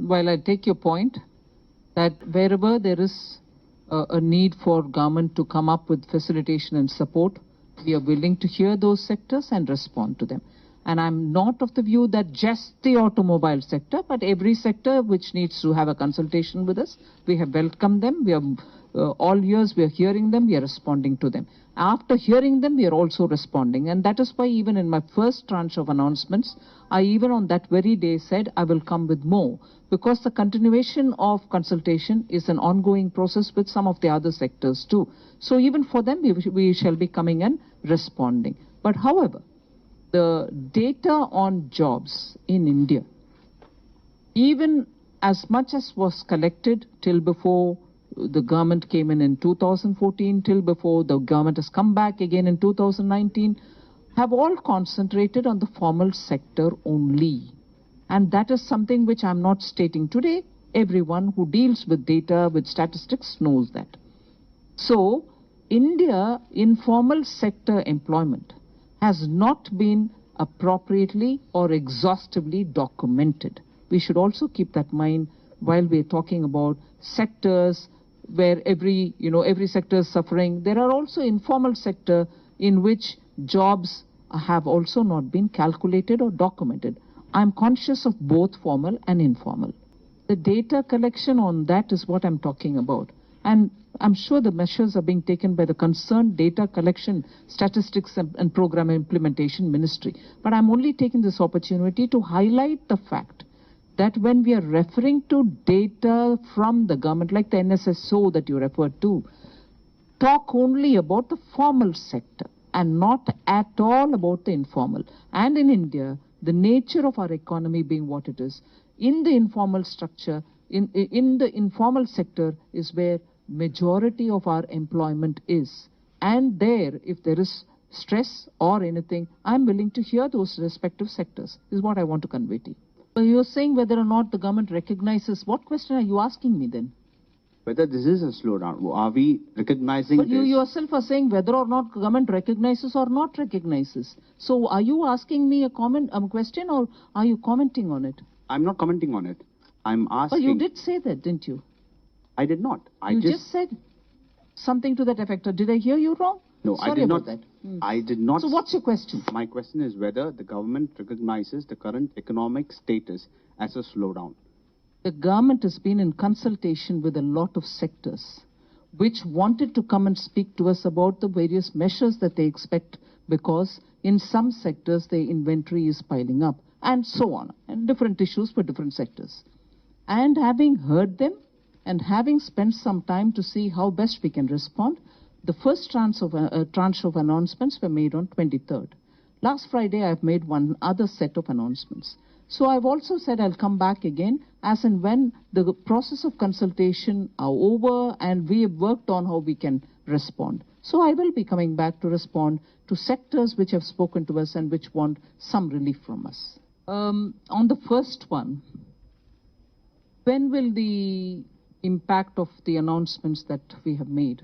while I take your point that wherever there is a need for government to come up with facilitation and support, we are willing to hear those sectors and respond to them. And I'm not of the view that just the automobile sector, but every sector which needs to have a consultation with us, we have welcomed them. We are all years we are hearing them, we are responding to them. After hearing them, we are also responding. And that is why even in my first tranche of announcements, I even on that very day said I will come with more, because the continuation of consultation is an ongoing process with some of the other sectors too. So even for them, we shall be coming and responding. But however, the data on jobs in India, even as much as was collected till before the government came in 2014, till before the government has come back again in 2019, have all concentrated on the formal sector only. And that is something which I'm not stating today. Everyone who deals with data, with statistics knows that. So, India informal sector employment has not been appropriately or exhaustively documented. We should also keep that in mind while we're talking about sectors where every sector is suffering. There are also informal sector in which jobs have also not been calculated or documented. I'm conscious of both formal and informal. The data collection on that is what I'm talking about. And I'm sure the measures are being taken by the concerned Data Collection, Statistics and Program Implementation Ministry. But I'm only taking this opportunity to highlight the fact that when we are referring to data from the government, like the NSSO that you referred to, talk only about the formal sector and not at all about the informal. And in India, the nature of our economy being what it is, in the informal structure, in the informal sector is where majority of our employment is. And there, if there is stress or anything, I'm willing to hear those respective sectors, is what I want to convey to you. So you're saying whether or not the government recognizes, what question are you asking me then? Whether this is a slowdown, are we recognizing but this? You yourself are saying whether or not government recognizes or not recognizes. So are you asking me a question, or are you commenting on it? I'm not commenting on it. I'm asking... But you did say that, didn't you? I did not. You just said something to that effect. Or did I hear you wrong? No, Sorry I did about not. That. I did not. So what's your question? My question is whether the government recognizes the current economic status as a slowdown. The government has been in consultation with a lot of sectors which wanted to come and speak to us about the various measures that they expect, because in some sectors the inventory is piling up and so on, and different issues for different sectors. And having heard them and having spent some time to see how best we can respond, the first tranche of announcements were made on 23rd. Last Friday I've made one other set of announcements. So I've also said I'll come back again as and when the process of consultation are over and we have worked on how we can respond. So I will be coming back to respond to sectors which have spoken to us and which want some relief from us. On the first one, when will the impact of the announcements that we have made?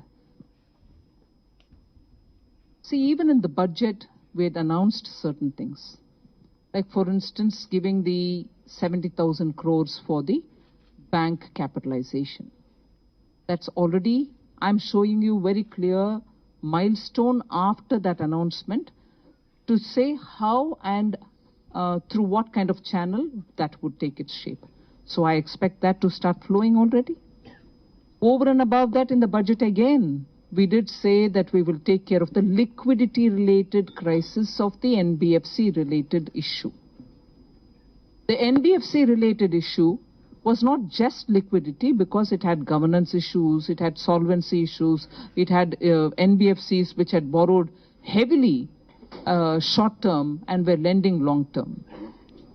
See, even in the budget, we had announced certain things. Like, for instance, giving the 70,000 crores for the bank capitalization. That's already, I'm showing you very clear milestone after that announcement to say how and through what kind of channel that would take its shape. So I expect that to start flowing already. Over and above that, in the budget again, we did say that we will take care of the liquidity-related crisis of the NBFC-related issue. The NBFC-related issue was not just liquidity, because it had governance issues, it had solvency issues, it had NBFCs which had borrowed heavily short-term and were lending long-term.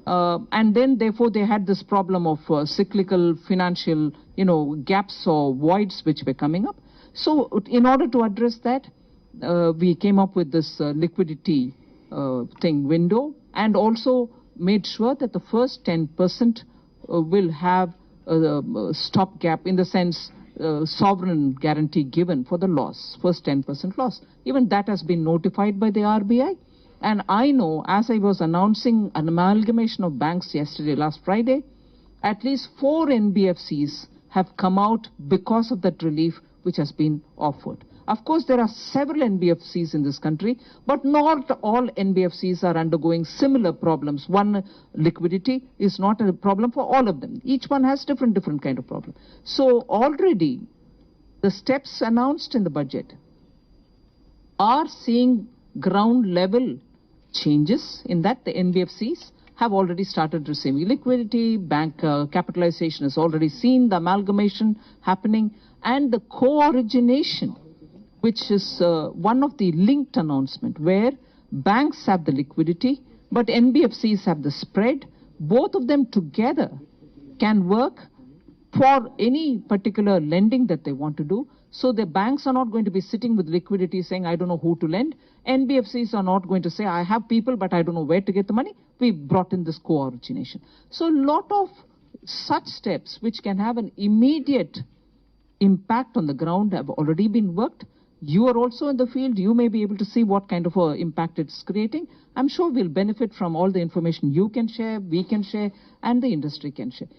And then, therefore, they had this problem of cyclical financial, gaps or voids which were coming up. So in order to address that, we came up with this liquidity window, and also made sure that the first 10% will have a stopgap, in the sense sovereign guarantee given for the loss, first 10% loss. Even that has been notified by the RBI. And I know, as I was announcing an amalgamation of banks yesterday, last Friday, at least 4 NBFCs have come out because of that relief which has been offered. Of course, there are several NBFCs in this country, but not all NBFCs are undergoing similar problems. One, liquidity is not a problem for all of them. Each one has different kind of problem. So already the steps announced in the budget are seeing ground level changes in that the NBFCs have already started receiving liquidity, bank capitalization has already seen the amalgamation happening, and the co-origination, which is one of the linked announcement where banks have the liquidity, but NBFCs have the spread. Both of them together can work for any particular lending that they want to do. So the banks are not going to be sitting with liquidity saying, I don't know who to lend. NBFCs are not going to say, I have people, but I don't know where to get the money. We brought in this co-origination. So a lot of such steps which can have an immediate impact on the ground have already been worked. You are also in the field. You may be able to see what kind of impact it's creating. I'm sure we'll benefit from all the information you can share, we can share, and the industry can share.